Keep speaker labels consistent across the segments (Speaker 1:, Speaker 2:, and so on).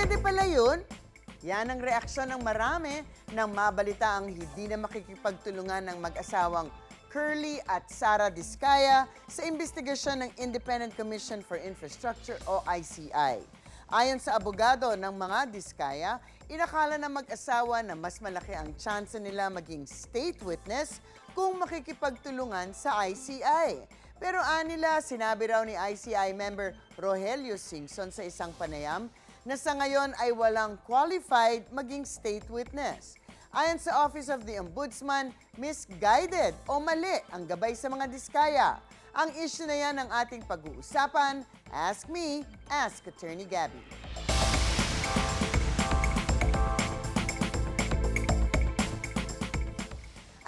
Speaker 1: Pwede pala yun? Yan ang reaksyon ng marami nang mabalita ang hindi na makikipagtulungan ng mag-asawang Curly at Sara Diskaya sa investigasyon ng Independent Commission for Infrastructure o ICI. Ayon sa abogado ng mga Diskaya, inakala ng mag-asawa na mas malaki ang tsansa nila maging state witness kung makikipagtulungan sa ICI. Pero anila, sinabi raw ni ICI member Rogelio Singson sa isang panayam na sa ngayon ay walang qualified maging state witness. Ayon sa Office of the Ombudsman, misguided o mali ang gabay sa mga Diskaya. Ang issue na yan ang ating pag-uusapan. Ask me, ask Attorney Gabby.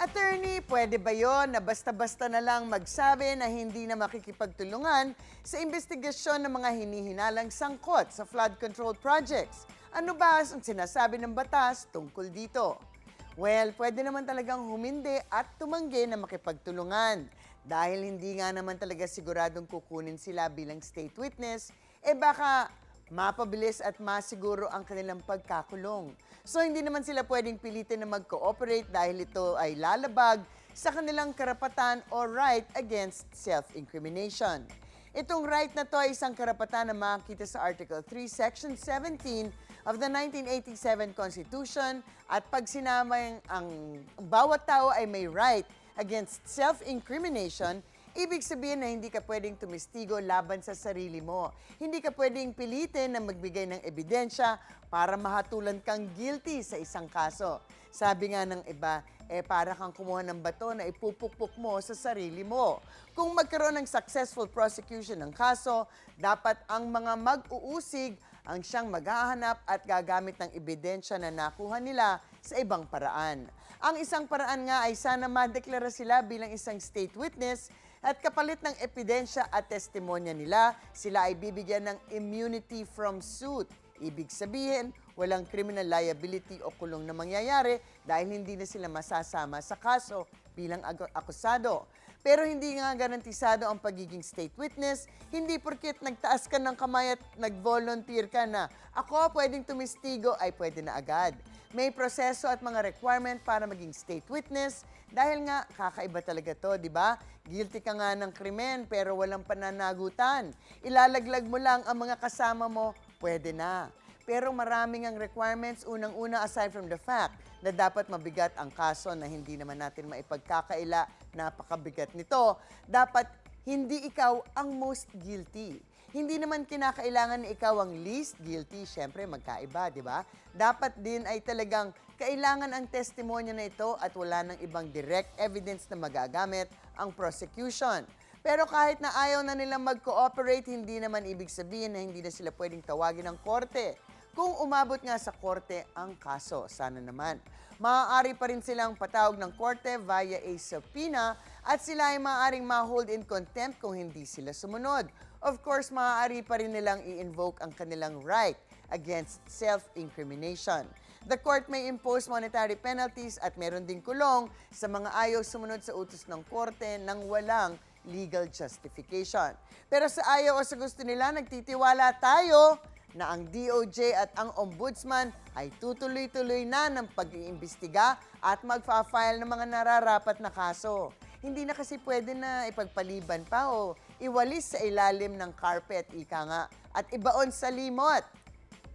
Speaker 1: Attorney, pwede ba yon na basta-basta na lang magsabi na hindi na makikipagtulungan sa investigasyon ng mga hinihinalang sangkot sa flood control projects? Ano ba ang sinasabi ng batas tungkol dito? Well, pwede naman talagang humindi at tumanggi na makipagtulungan. Dahil hindi nga naman talaga siguradong kukunin sila bilang state witness, baka mapabilis at masiguro ang kanilang pagkakulong. So hindi naman sila pwedeng pilitin na mag-cooperate dahil ito ay lalabag sa kanilang karapatan o right against self-incrimination. Itong right na to ay isang karapatan na makikita sa Article 3, Section 17 of the 1987 Constitution at pag sinamang ang bawat tao ay may right against self-incrimination, ibig sabihin na hindi ka pwedeng tumistigo laban sa sarili mo. Hindi ka pwedeng pilitin na magbigay ng ebidensya para mahatulan kang guilty sa isang kaso. Sabi nga ng iba, para kang kumuha ng bato na ipupukpok mo sa sarili mo. Kung magkaroon ng successful prosecution ng kaso, dapat ang mga mag-uusig ang siyang maghahanap at gagamit ng ebidensya na nakuha nila sa ibang paraan. Ang isang paraan nga ay sana madeklara sila bilang isang state witness at kapalit ng ebidensya at testimonya nila, sila ay bibigyan ng immunity from suit. Ibig sabihin, walang criminal liability o kulong na mangyayari dahil hindi na sila masasama sa kaso bilang akusado. Pero hindi nga garantisado ang pagiging state witness, hindi porket nagtaas ka ng kamay at nag-volunteer ka na ako pwedeng tumistigo ay pwede na agad. May proseso at mga requirement para maging state witness dahil nga kakaiba talaga to, di ba? Guilty ka nga ng krimen pero walang pananagutan. Ilalaglag mo lang ang mga kasama mo, pwede na. Pero maraming ang requirements, unang-una aside from the fact na dapat mabigat ang kaso na hindi naman natin maipagkakaila, napakabigat nito, dapat hindi ikaw ang most guilty. Hindi naman kinakailangan na ikaw ang least guilty, syempre magkaiba, di ba? Dapat din ay talagang kailangan ang testimonya na ito at wala ng ibang direct evidence na magagamit ang prosecution. Pero kahit na ayaw na nilang mag-cooperate, hindi naman ibig sabihin na hindi na sila pwedeng tawagin ng korte. Kung umabot nga sa korte ang kaso, sana naman. Maaari pa rin silang patawag ng korte via a subpoena at sila ay maaaring ma-hold in contempt kung hindi sila sumunod. Of course, maaari pa rin nilang i-invoke ang kanilang right against self-incrimination. The court may impose monetary penalties at meron ding kulong sa mga ayaw sumunod sa utos ng korte nang walang legal justification. Pero sa ayaw o sa gusto nila, nagtitiwala tayo na ang DOJ at ang Ombudsman ay tutuloy-tuloy na ng pag-iimbestiga at magfa-file ng mga nararapat na kaso. Hindi na kasi pwede na ipagpaliban pa o iwalis sa ilalim ng carpet, ika nga, at ibaon sa limot.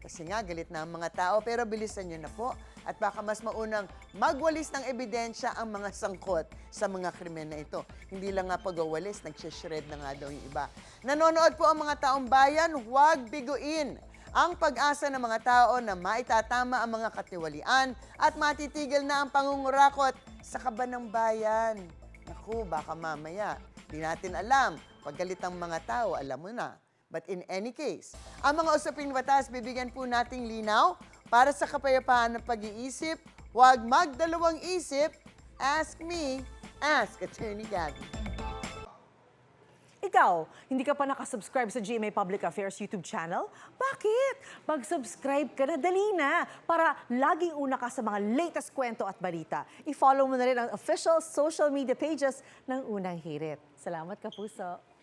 Speaker 1: Kasi nga, galit na ang mga tao, pero bilisan nyo na po. At baka mas maunang magwalis ng ebidensya ang mga sangkot sa mga krimen na ito. Hindi lang nga pagwawalis, nagsishred na nga daw yung iba. Nanonood po ang mga taong bayan, huwag biguin ang pag-asa ng mga tao na maitatama ang mga katiwalian at matitigil na ang pangungurakot sa kaban ng bayan. Naku, baka mamaya, di natin alam. Paggalit ang mga tao, alam mo na. But in any case, ang mga usaping batas, bibigyan po nating linaw para sa kapayapaan ng pag-iisip. Huwag magdalawang isip. Ask me, ask Attorney Gabby.
Speaker 2: Ikaw, hindi ka pa nakasubscribe sa GMA Public Affairs YouTube channel? Bakit? Mag-subscribe ka na, dali na, para laging una ka sa mga latest kwento at balita. I-follow mo na rin ang official social media pages ng Unang Hirit. Salamat, Kapuso.